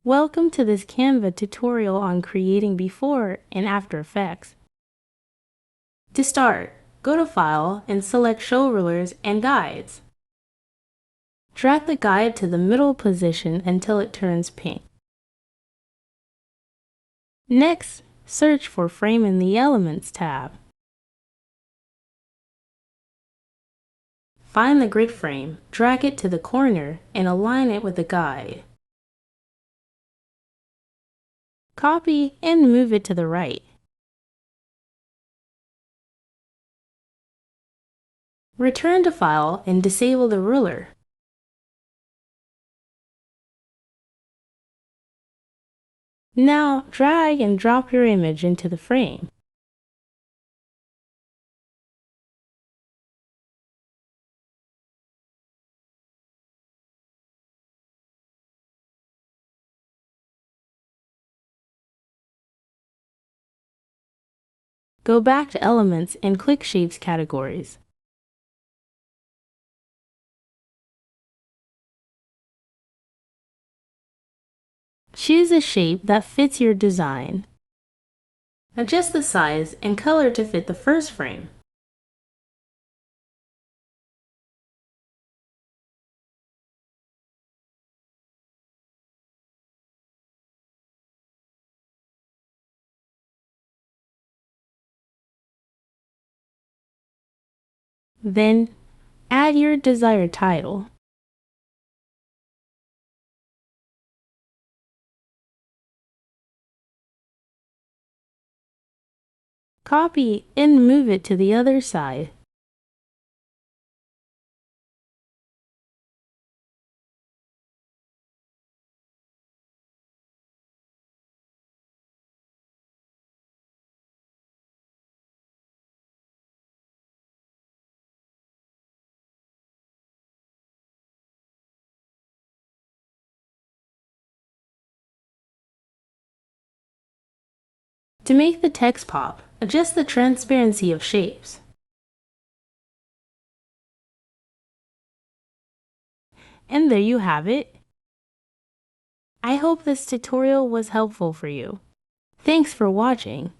Welcome to this Canva tutorial on creating before and after effects. To start, go to File and select Show Rulers and Guides. Drag the guide to the middle position until it turns pink. Next, search for Frame in the Elements tab. Find the grid frame, drag it to the corner, and align it with the guide. Copy and move it to the right. Return to File and disable the ruler. Now, drag and drop your image into the frame. Go back to Elements and click Shapes categories. Choose a shape that fits your design. Adjust the size and color to fit the first frame. Then, add your desired title. Copy and move it to the other side. To make the text pop, adjust the transparency of shapes. And there you have it. I hope this tutorial was helpful for you. Thanks for watching.